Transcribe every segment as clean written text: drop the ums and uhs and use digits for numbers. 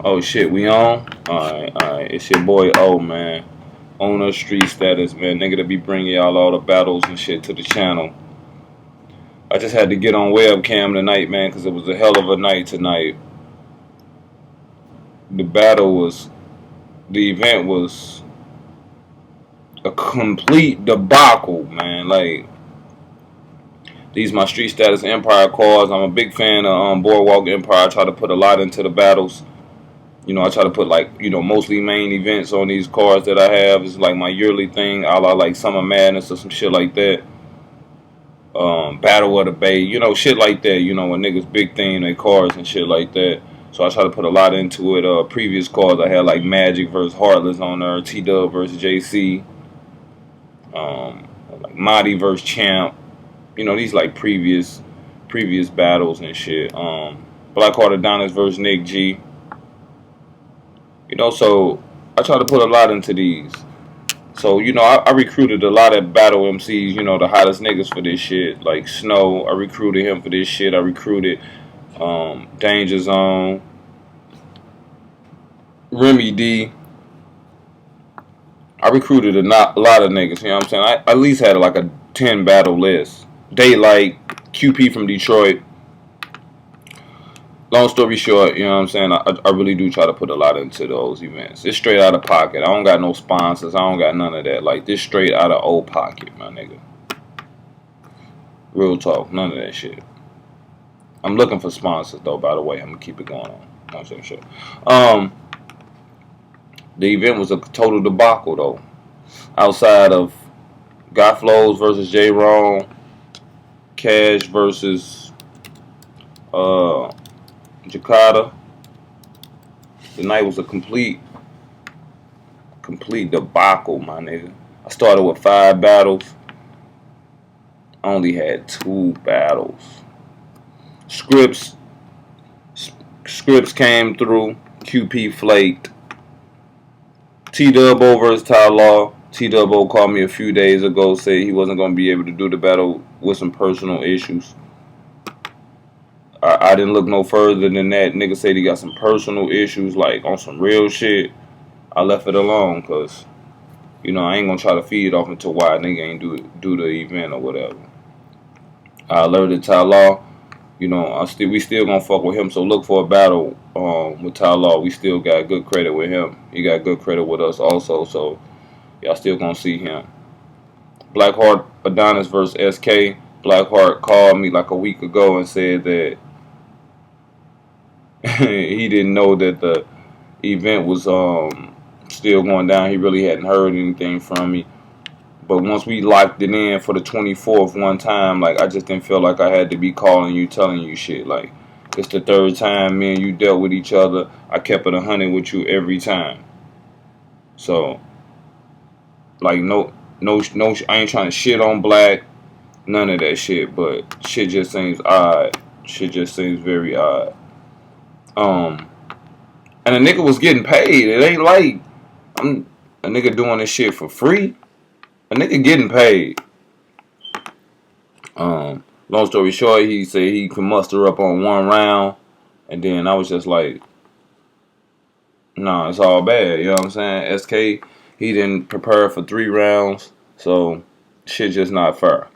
Oh shit, we on? Alright. It's your boy O, man. Owner Street Status, man. Nigga to be bringing y'all all the battles and shit to the channel. I just had to get on webcam tonight, man, because it was a hell of a night tonight. The battle was, the event was a complete debacle, man. Like, these my Street Status Empire cards. I'm a big fan of Boardwalk Empire. I try to put a lot into the battles. You know, I try to put mostly main events on these cards that I have. It's like my yearly thing, a la like Summer Madness or some shit like that. Battle of the Bay, shit like that. When niggas big thing, they cards and shit like that. So I try to put a lot into it. Previous cards I had like Magic versus Heartless on there, T-Dub versus JC, like Marty versus Champ. These like previous battles and shit. Blackheart Adonis versus Nick G. So I try to put a lot into these. So, I recruited a lot of battle MCs, the hottest niggas for this shit. Like Snow, I recruited him for this shit. I recruited Danger Zone, Remy D. I recruited a lot of niggas, you know what I'm saying? I at least had like a 10 battle list. Daylight, QP from Detroit. Long story short, you know what I'm saying? I really do try to put a lot into those events. It's straight out of pocket. I don't got no sponsors. I don't got none of that. Like, this straight out of old pocket, my nigga. Real talk. None of that shit. I'm looking for sponsors, though, by the way. I'm going to keep it going on. I'm saying shit. The event was a total debacle, though. Outside of FLOWZ versus JAYRONE, Cash versus JAKADA. The night was a complete debacle, my nigga. I started with 5 battles. I only had 2 battles. Scripts came through. QP flaked. T-Dubbo versus Ty Law. T-Dubbo called me a few days ago, said he wasn't going to be able to do the battle with some personal issues. I didn't look no further than that. Nigga said he got some personal issues, like on some real shit. I left it alone, because, I ain't going to try to feed off into why a nigga ain't do the event or whatever. I alerted Ty Law. We still going to fuck with him, so look for a battle with Ty Law. We still got good credit with him. He got good credit with us also, so y'all still going to see him. Blackheart Adonis versus SK. Blackheart called me like a week ago and said that he didn't know that the event was still going down. He really hadn't heard anything from me. But once we locked it in for the 24th one time, like, I just didn't feel like I had to be calling you, telling you shit. Like, it's the 3rd time me and you dealt with each other. I kept it 100 with you every time. So, like, no, I ain't trying to shit on Black. None of that shit. But shit just seems odd. Shit just seems very odd. And a nigga was getting paid. It ain't like I'm a nigga doing this shit for free. A nigga getting paid. Long story short, he said he could muster up on 1 round, and then I was just like, nah, it's all bad. You know what I'm saying? SK, he didn't prepare for 3 rounds, so shit just not fair.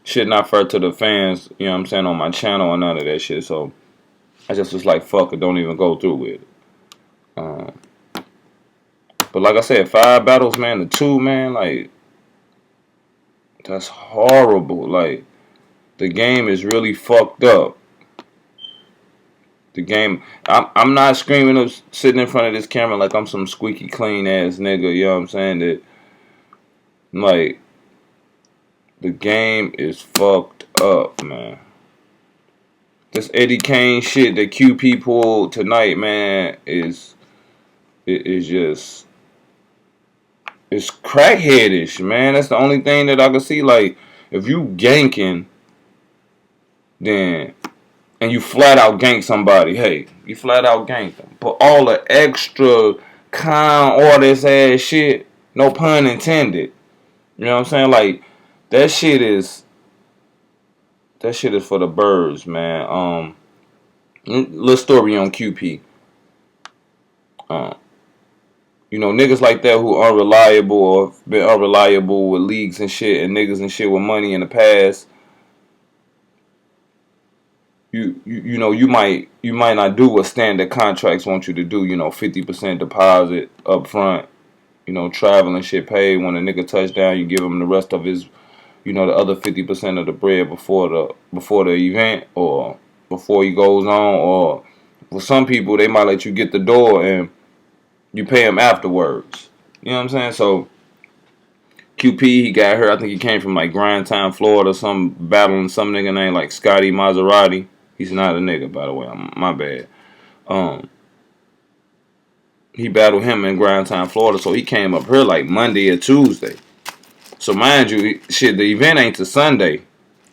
Shit not fair to the fans, you know what I'm saying, on my channel and none of that shit. So I just was like, fuck it, don't even go through with it. But like I said, 5 battles, man, to 2, man, like, that's horrible. Like, the game is really fucked up. The game, I'm not screaming up sitting in front of this camera like I'm some squeaky clean ass nigga, you know what I'm saying? That, like, the game is fucked up, man. This Eddie Kane shit that QP pulled tonight, man, is just, it's crackheadish, man. That's the only thing that I can see. Like, if you ganking, then, and you flat out gank somebody, hey, you flat out gank them. But all the extra con artist ass shit, no pun intended. You know what I'm saying? Like, that shit is for the birds, man. Little story on QP. Uh, you know, niggas like that who unreliable or been unreliable with leagues and shit, and niggas and shit with money in the past. You know, you might not do what standard contracts want you to do. You know, 50% deposit up front. You know, travel and shit paid. When a nigga touchdown, you give him the rest of his, you know, the other 50% of the bread before the event or before he goes on. Or for some people, they might let you get the door and you pay him afterwards. You know what I'm saying? So QP, he got hurt. I think he came from like Grindtown, Florida, some battling some nigga named like Scotty Maserati. He's not a nigga, by the way. My bad. Um, he battled him in Grindtown, Florida, so he came up here like Monday or Tuesday. So mind you, shit, the event ain't to Sunday.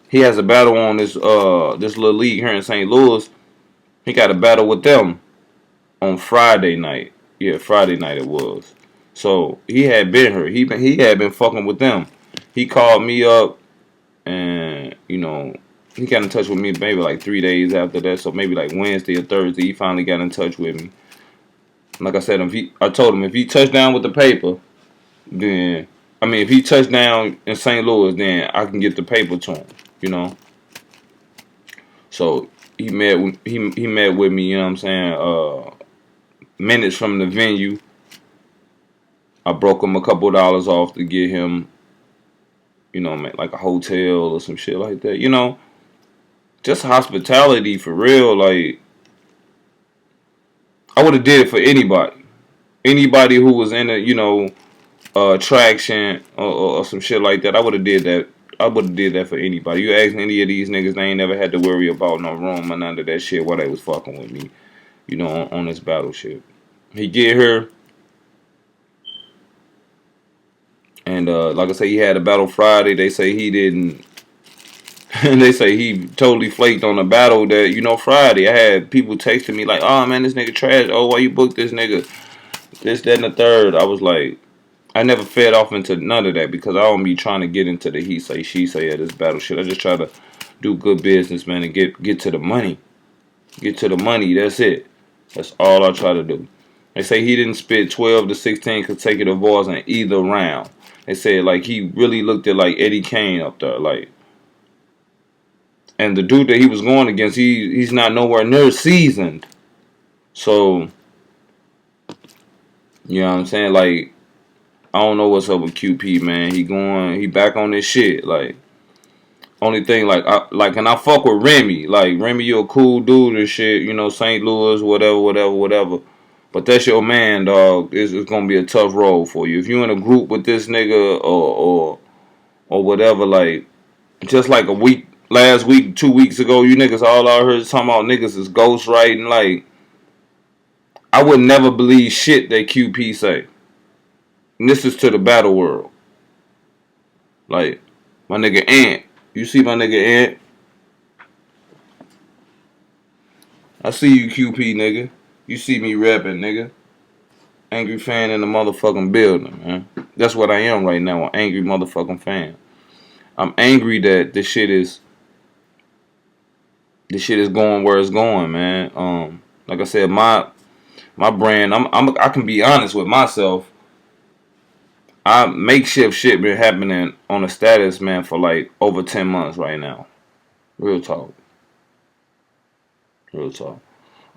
He has a battle on this little league here in St. Louis. He got a battle with them on Friday night. Yeah, Friday night it was. So he had been here. He had been fucking with them. He called me up, and you know, he got in touch with me maybe like 3 days after that. So maybe like Wednesday or Thursday, he finally got in touch with me. Like I said, I told him if he touched down with the paper, then if he touched down in St. Louis, then I can get the paper to him. You know. So he met with me. You know what I'm saying? Minutes from the venue. I broke him a couple dollars off to get him, you know, like a hotel or some shit like that. You know, just hospitality for real. Like, I would have did it for anybody. Anybody who was in a, you know, attraction or some shit like that. I would have did that. I would have did that for anybody. You ask any of these niggas, they ain't never had to worry about no room or none of that shit while they was fucking with me, you know, on this battleship. He get here. And like I say, he had a battle Friday. They say he didn't. They say he totally flaked on the battle that, you know, Friday. I had people texting me like, oh, man, this nigga trash. Oh, why you booked this nigga? This, that, and the third. I was like, I never fed off into none of that because I don't be trying to get into the he say, she say of this battle shit. I just try to do good business, man, and get to the money. Get to the money. That's it. That's all I try to do. They say he didn't spit 12 to 16 consecutive balls in either round. They said, like, he really looked at, like, Eddie Kane up there, like. And the dude that he was going against, he's not nowhere near seasoned. So, you know what I'm saying? Like, I don't know what's up with QP, man. He back on this shit. Like, only thing, and I fuck with Remy. Like, Remy, you a cool dude and shit. You know, St. Louis, whatever. But that's your man, dog. It's gonna be a tough road for you. If you in a group with this nigga or whatever, like just like last week, 2 weeks ago, you niggas all out here talking about niggas is ghostwriting. Like, I would never believe shit that QP say. And this is to the battle world. Like, my nigga Ant. You see my nigga Ant? I see you, QP, nigga. You see me rapping, nigga. Angry fan in the motherfucking building, man. That's what I am right now, an angry motherfucking fan. I'm angry that this shit is going where it's going, man. Like I said, my brand, I can be honest with myself. Makeshift shit been happening on the status, man, for like over 10 months right now. Real talk. Real talk.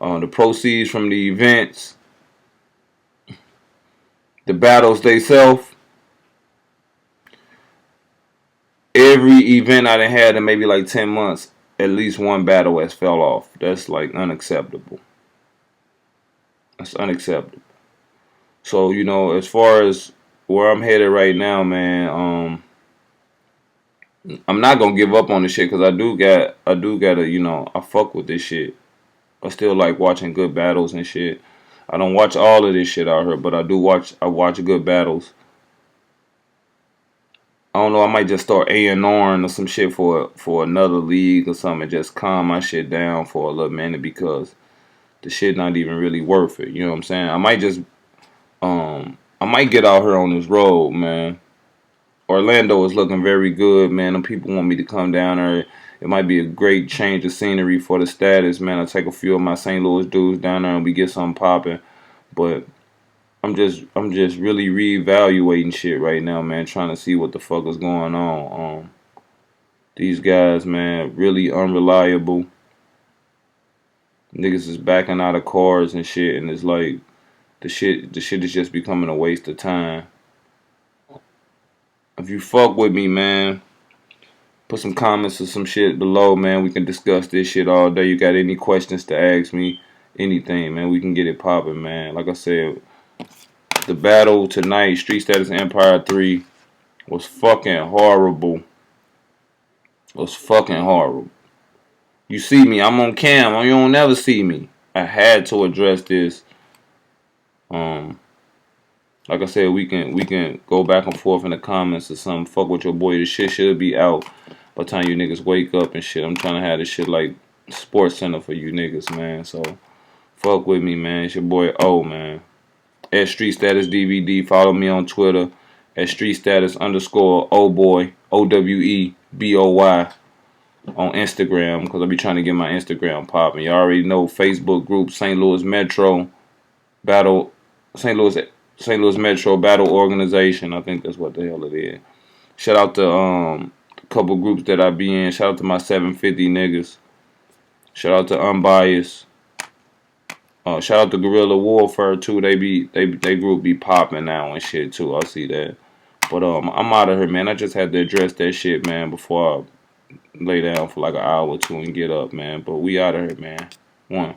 The proceeds from the events, the battles they self. Every event I done had in maybe like 10 months, at least one battle has fell off. That's like unacceptable. That's unacceptable. So, you know, as far as where I'm headed right now, man, I'm not gonna give up on this shit because I do gotta, you know, I fuck with this shit. I still like watching good battles and shit. I don't watch all of this shit out here, but I watch good battles. I don't know, I might just start A&Ring or some shit for another league or something and just calm my shit down for a little minute because the shit not even really worth it. You know what I'm saying? I might get out here on this road, man. Orlando is looking very good, man. Them people want me to come down there. It might be a great change of scenery for the status, man. I'll take a few of my St. Louis dudes down there and we get something popping. But I'm just really reevaluating shit right now, man, trying to see what the fuck is going on. These guys, man, really unreliable. Niggas is backing out of cars and shit, and it's like the shit is just becoming a waste of time. If you fuck with me, man, put some comments or some shit below, man. We can discuss this shit all day. You got any questions to ask me? Anything, man. We can get it popping, man. Like I said, the battle tonight, Street Status Empire 3, was fucking horrible. Was fucking horrible. You see me, I'm on cam. You don't never see me. I had to address this. Like I said, we can go back and forth in the comments or something. Fuck with your boy. The shit should be out by the time you niggas wake up and shit. I'm trying to have this shit like Sports Center for you niggas, man. So fuck with me, man. It's your boy O, man. At Street Status DVD. Follow me on Twitter at Street Status _ Oboy OWEBOY on Instagram, because I be trying to get my Instagram popping. You already know Facebook group St. Louis Metro Battle St. Louis Metro Battle Organization. I think that's what the hell it is. Shout out to a couple groups that I be in. Shout out to my 750 niggas. Shout out to Unbiased. Shout out to Guerrilla Warfare too. They group be popping now and shit too. I see that. But I'm out of here, man. I just had to address that shit, man, before I lay down for like an hour or two and get up, man. But we out of here, man. One.